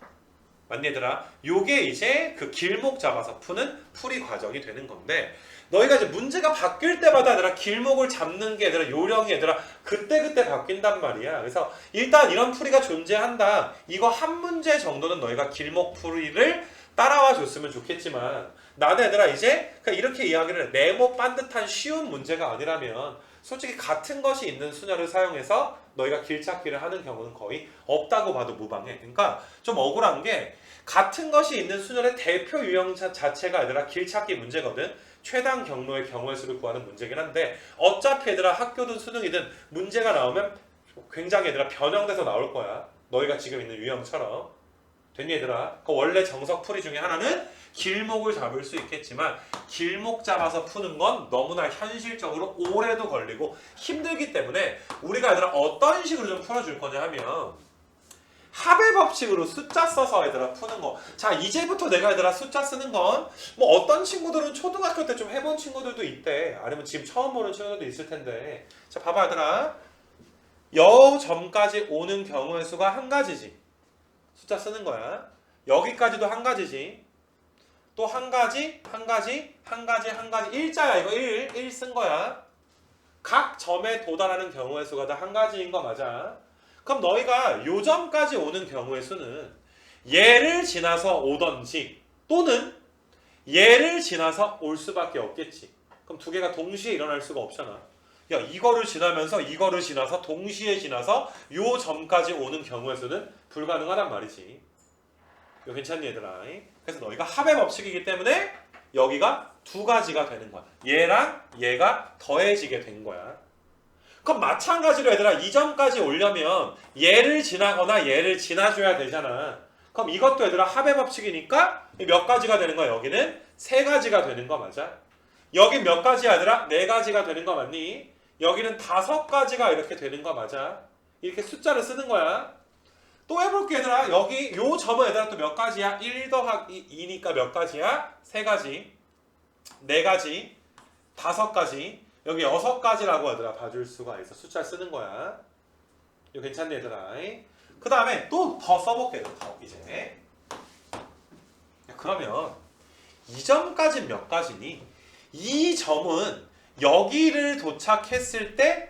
맞니 얘들아? 요게 이제 그 길목 잡아서 푸는 풀이 과정이 되는 건데 너희가 이제 문제가 바뀔 때마다 얘들아 길목을 잡는 게 얘들아 요령이 얘들아 그때그때 바뀐단 말이야. 그래서 일단 이런 풀이가 존재한다. 이거 한 문제 정도는 너희가 길목 풀이를 따라와 줬으면 좋겠지만 나는 얘들아 이제 그냥 이렇게 이야기를 네모 반듯한 쉬운 문제가 아니라면 솔직히 같은 것이 있는 수녀를 사용해서 너희가 길찾기를 하는 경우는 거의 없다고 봐도 무방해. 그러니까 좀 억울한 게 같은 것이 있는 수녀의 대표 유형 자체가 얘들아 길찾기 문제거든. 최단 경로의 경우의 수를 구하는 문제긴 한데 어차피 얘들아 학교든 수능이든 문제가 나오면 굉장히 얘들아 변형돼서 나올 거야. 너희가 지금 있는 유형처럼. 됐니 얘들아? 그 원래 정석 풀이 중에 하나는 길목을 잡을 수 있겠지만 길목 잡아서 푸는 건 너무나 현실적으로 오래도 걸리고 힘들기 때문에 우리가 얘들아 어떤 식으로 좀 풀어줄 거냐 하면 합의 법칙으로 숫자 써서 얘들아 푸는 거. 자 이제부터 내가 얘들아 숫자 쓰는 건 뭐 어떤 친구들은 초등학교 때 좀 해본 친구들도 있대. 아니면 지금 처음 보는 친구들도 있을 텐데. 자 봐봐 얘들아. 여 점까지 오는 경우의 수가 한 가지지. 숫자 쓰는 거야. 여기까지도 한 가지지. 또 한 가지, 한 가지, 한 가지, 한 가지. 일자야 이거 1 쓴 거야. 각 점에 도달하는 경우의 수가 다 한 가지인 거 맞아. 그럼 너희가 요 점까지 오는 경우의 수는 얘를 지나서 오던지 또는 얘를 지나서 올 수밖에 없겠지. 그럼 두 개가 동시에 일어날 수가 없잖아. 야 이거를 지나면서 이거를 지나서 동시에 지나서 요 점까지 오는 경우의 수는 불가능하단 말이지. 이거 괜찮니 얘들아? 그래서 너희가 합의 법칙이기 때문에 여기가 두 가지가 되는 거야. 얘랑 얘가 더해지게 된 거야. 그럼 마찬가지로 얘들아 이 점까지 오려면 얘를 지나거나 얘를 지나줘야 되잖아. 그럼 이것도 얘들아 합의 법칙이니까 몇 가지가 되는 거야? 여기는 세 가지가 되는 거 맞아? 여긴 몇 가지야 얘들아? 네 가지가 되는 거 맞니? 여기는 5가지가 이렇게 되는 거 맞아? 이렇게 숫자를 쓰는 거야. 또 해볼게 얘들아. 여기 요 점은 얘들아 또 몇 가지야? 1 더하기 2니까 몇 가지야? 3가지, 4가지, 5가지. 여기 6가지라고 얘들아 봐줄 수가 있어. 숫자를 쓰는 거야. 이거 괜찮네 얘들아. 그 다음에 또 더 써볼게 더 이제. 그러면 이 점까지 몇 가지니? 이 점은 여기를 도착했을 때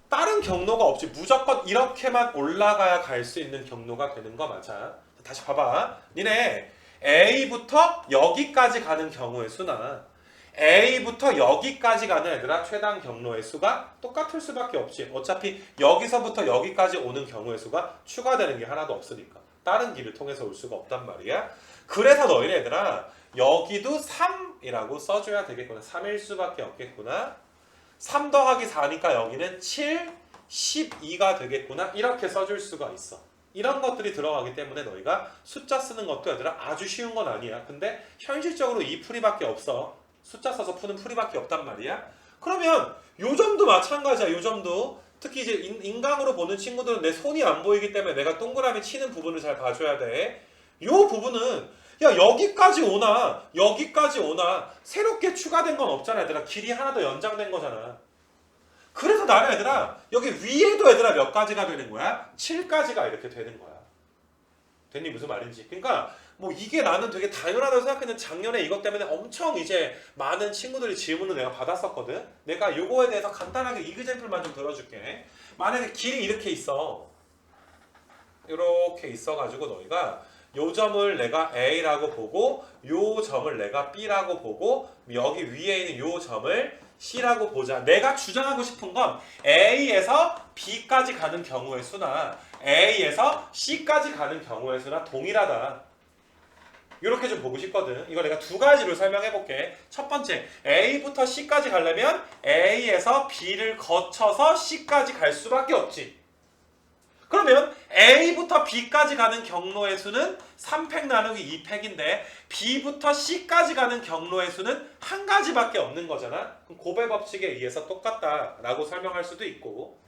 다른 경로가 없지. 무조건 이렇게만 올라가야 갈 수 있는 경로가 되는 거 맞아. 다시 봐봐. 니네 A부터 여기까지 가는 경우의 수나 A부터 여기까지 가는 애들아 최단 경로의 수가 똑같을 수밖에 없지. 어차피 여기서부터 여기까지 오는 경우의 수가 추가되는 게 하나도 없으니까 다른 길을 통해서 올 수가 없단 말이야. 그래서 너희네 얘들아 여기도 3이라고 써줘야 되겠구나. 3일 수밖에 없겠구나. 3 더하기 4니까 여기는 7, 12가 되겠구나. 이렇게 써줄 수가 있어. 이런 것들이 들어가기 때문에 너희가 숫자 쓰는 것도 얘들아 아주 쉬운 건 아니야. 근데 현실적으로 이 풀이밖에 없어. 숫자 써서 푸는 풀이밖에 없단 말이야. 그러면 요 점도 마찬가지야. 요 점도 특히 이제 인강으로 보는 친구들은 내 손이 안 보이기 때문에 내가 동그라미 치는 부분을 잘 봐줘야 돼. 요 부분은 야 여기까지 오나 여기까지 오나 새롭게 추가된 건 없잖아. 얘들아 길이 하나 더 연장된 거잖아. 그래서 나는 얘들아 여기 위에도 얘들아 몇 가지가 되는 거야? 7가지가 이렇게 되는 거야. 됐니? 무슨 말인지. 그러니까 뭐 이게 나는 되게 당연하다고 생각했는데 작년에 이것 때문에 엄청 이제 많은 친구들이 질문을 내가 받았었거든. 내가 요거에 대해서 간단하게 이그젠플만 좀 들어줄게. 만약에 길이 이렇게 있어. 이렇게 있어가지고 너희가 요 점을 내가 A라고 보고 요 점을 내가 B라고 보고 여기 위에 있는 요 점을 C라고 보자. 내가 주장하고 싶은 건 A에서 B까지 가는 경우의 수나 A에서 C까지 가는 경우의 수나 동일하다. 이렇게 좀 보고 싶거든. 이거 내가 두 가지로 설명해 볼게. 첫 번째, A부터 C까지 가려면 A에서 B를 거쳐서 C까지 갈 수밖에 없지. 그러면 A부터 B까지 가는 경로의 수는 3팩 나누기 2팩인데 B부터 C까지 가는 경로의 수는 한 가지밖에 없는 거잖아. 그럼 고배 법칙에 의해서 똑같다라고 설명할 수도 있고.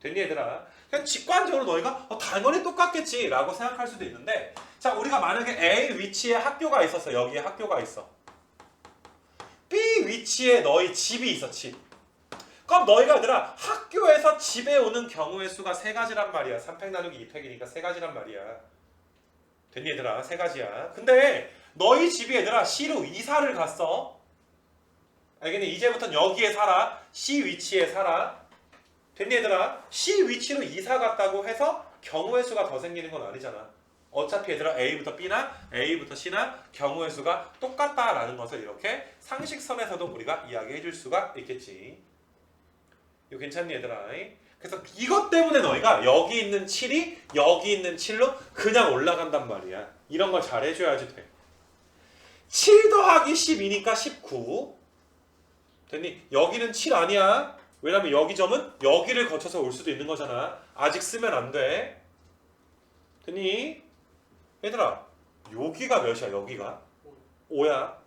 됐니 얘들아? 그냥 직관적으로 너희가 당연히 똑같겠지 라고 생각할 수도 있는데 자 우리가 만약에 A 위치에 학교가 있었어. 여기에 학교가 있어. B 위치에 너희 집이 있어. 집. 그럼 너희가 얘들아 학교에서 집에 오는 경우의 수가 3가지란 말이야. 3팩 나누기 2팩이니까 3가지란 말이야. 됐니 얘들아? 3가지야. 근데 너희 집이 얘들아 C로 이사를 갔어. 알겠니? 이제부터는 여기에 살아. C 위치에 살아. 됐니 얘들아? C 위치로 이사 갔다고 해서 경우의 수가 더 생기는 건 아니잖아. 어차피 얘들아 A부터 B나 A부터 C나 경우의 수가 똑같다라는 것을 이렇게 상식선에서도 우리가 이야기해 줄 수가 있겠지. 이거 괜찮니 얘들아? 그래서 이것 때문에 너희가 여기 있는 7이 여기 있는 7로 그냥 올라간단 말이야. 이런 걸 잘 해줘야지 돼. 7 더하기 12니까 19. 됐니? 여기는 7 아니야. 왜냐면 여기 점은 여기를 거쳐서 올 수도 있는 거잖아. 아직 쓰면 안 돼. 됐니? 얘들아 여기가 몇이야? 여기가 5야.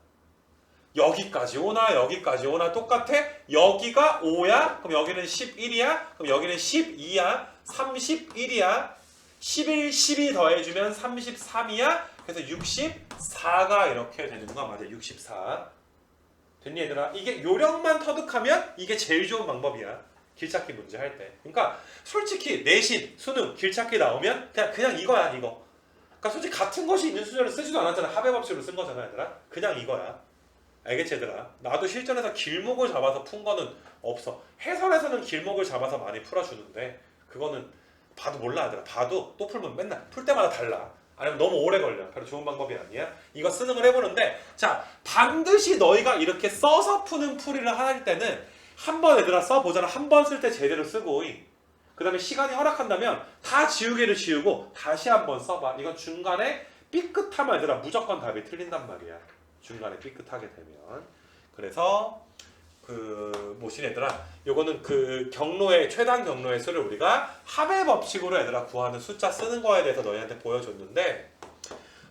여기까지 오나 여기까지 오나 똑같아? 여기가 5야? 그럼 여기는 11이야? 그럼 여기는 12야? 31이야? 11, 12 더해주면 33이야? 그래서 64가 이렇게 되는 거 맞아. 64. 됐니 얘들아? 이게 요령만 터득하면 이게 제일 좋은 방법이야. 길찾기 문제 할 때. 그러니까 솔직히 내신, 수능, 길찾기 나오면 그냥 이거야 이거. 그러니까 솔직히 같은 것이 있는 수준을 쓰지도 않았잖아. 합의법칙으로 쓴 거잖아 얘들아. 그냥 이거야. 알겠지 얘들아? 나도 실전에서 길목을 잡아서 푼 거는 없어. 해설에서는 길목을 잡아서 많이 풀어주는데 그거는 봐도 몰라 얘들아. 봐도 또 풀면 맨날 풀 때마다 달라. 아니면 너무 오래 걸려. 별로 좋은 방법이 아니야. 이거 수능을 해보는데 자 반드시 너희가 이렇게 써서 푸는 풀이를 할 때는 한 번 얘들아 써보잖아. 한 번 쓸 때 제대로 쓰고 그 다음에 시간이 허락한다면 다 지우개를 지우고 다시 한 번 써봐. 이건 중간에 삐끗하면 얘들아 무조건 답이 틀린단 말이야. 중간에 삐끗하게 되면. 그래서 뭐지 얘들아? 요거는 그 경로의 최단 경로의 수를 우리가 합의 법칙으로 얘들아 구하는 숫자 쓰는 거에 대해서 너희한테 보여줬는데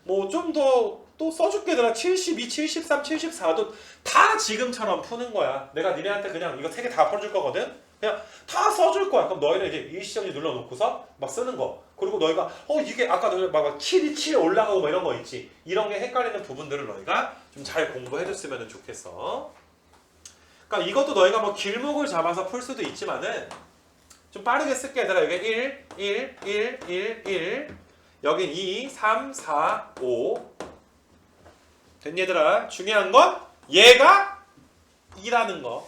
뭐 좀 더 또 써줄게 얘들아. 72, 73, 74도 다 지금처럼 푸는 거야. 내가 니네한테 그냥 이거 3개 다 풀어줄 거거든. 그냥 다 써줄 거야. 그럼 너희는 이제 일시정지 눌러놓고서 막 쓰는 거. 그리고 너희가 이게 아까 너희 막 7이 올라가고 뭐 이런 거 있지. 이런 게 헷갈리는 부분들을 너희가 좀 잘 공부해줬으면 좋겠어. 그러니까 이것도 너희가 뭐 길목을 잡아서 풀 수도 있지만은 좀 빠르게 쓸게 얘들아. 여기 1, 1, 1, 1, 1 여긴 2, 3, 4, 5 됐니 얘들아? 중요한 건 얘가 2라는 거.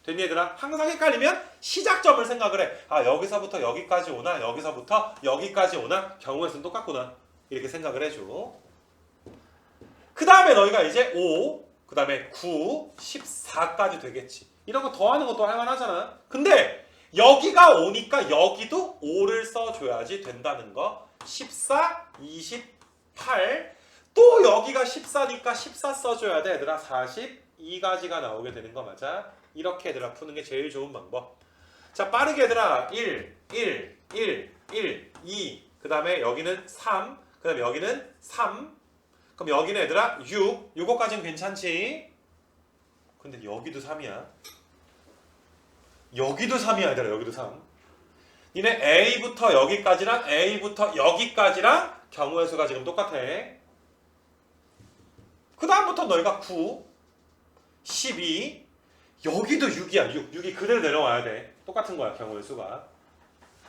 됐니 얘들아? 항상 헷갈리면 시작점을 생각을 해. 아 여기서부터 여기까지 오나 여기서부터 여기까지 오나 경우의 수는 똑같구나. 이렇게 생각을 해줘. 그 다음에 너희가 이제 5 그 다음에 9, 14까지 되겠지. 이런 거 더하는 것도 할만하잖아. 근데 여기가 5니까 여기도 5를 써줘야지 된다는 거. 14, 28 또 여기가 14니까 14 써줘야 돼 얘들아. 42가지가 나오게 되는 거 맞아? 이렇게 얘들아 푸는 게 제일 좋은 방법. 자 빠르게 얘들아 1, 1, 1, 1, 2 그 다음에 여기는 3 그 다음에 여기는 3 그럼 여기는 얘들아 6 요거까지는 괜찮지? 근데 여기도 3이야. 여기도 3이야 얘들아. 여기도 3. 니네 A부터 여기까지랑 A부터 여기까지랑 경우의 수가 지금 똑같아. 그 다음부터 너희가 9 12 여기도 6이야. 6이 그대로 내려와야 돼. 똑같은 거야 경우의 수가.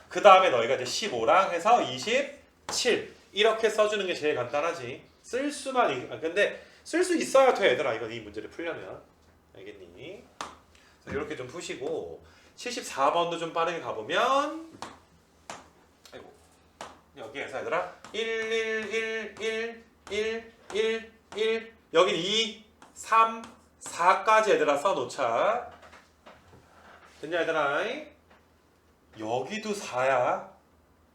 그 다음에 너희가 이제 15랑 해서 27 이렇게 써주는 게 제일 간단하지. 쓸 수만 근데 쓸 수 있어야 돼 얘들아. 이건 이 문제를 풀려면 알겠니? 이렇게 좀 푸시고 74번도 좀 빠르게 가보면 아이고 여기에서 얘들아 1, 1, 1, 1, 1, 1, 1 여긴 2, 3, 4까지 얘들아 써놓자. 됐냐 얘들아? 여기도 4야.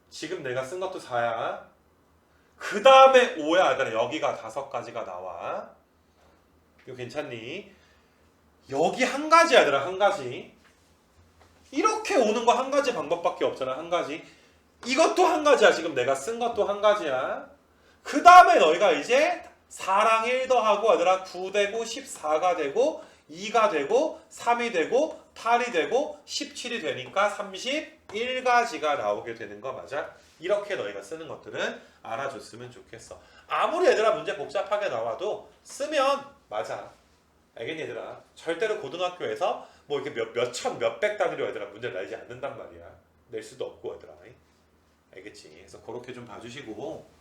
지금 내가 쓴 것도 4야. 그 다음에 5야 얘들아. 여기가 5가지가 나와. 이거 괜찮니? 여기 한 가지야 얘들아. 한 가지. 이렇게 오는 거 한 가지 방법밖에 없잖아. 한 가지. 이것도 한 가지야. 지금 내가 쓴 것도 한 가지야. 그 다음에 너희가 이제 4랑 1 더하고 얘들아 9 되고 14가 되고 2가 되고 3이 되고 8이 되고 17이 되니까 31가지가 나오게 되는 거 맞아? 이렇게 너희가 쓰는 것들은 알아줬으면 좋겠어. 아무리 얘들아 문제 복잡하게 나와도 쓰면 맞아. 알겠니 얘들아? 절대로 고등학교에서 뭐 이렇게 몇천 몇백 단위로 얘들아 문제 내지 않는단 말이야. 낼 수도 없고 얘들아. 알겠지? 그래서 그렇게 좀 봐주시고.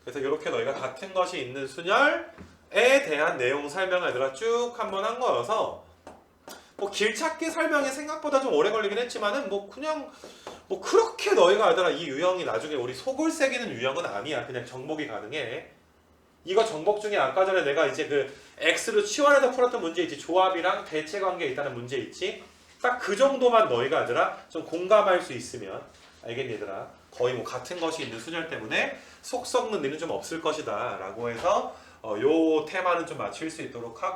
그래서 이렇게 너희가 같은 것이 있는 순열에 대한 내용 설명을 얘들아 쭉 한번 한 거여서 뭐 길찾기 설명이 생각보다 좀 오래 걸리긴 했지만은 뭐 그냥 뭐 그렇게 너희가 얘들아 이 유형이 나중에 우리 속을 새기는 유형은 아니야. 그냥 정복이 가능해. 이거 정복 중에 아까 전에 내가 이제 그 X로 치환해서 풀었던 문제 있지. 조합이랑 대체 관계에 있다는 문제 있지. 딱 그 정도만 너희가 얘들아 좀 공감할 수 있으면 알겠니 얘들아? 거의 뭐 같은 것이 있는 순열 때문에 속 썩는 일은 좀 없을 것이다 라고 해서 요 테마는 좀 맞출 수 있도록 하고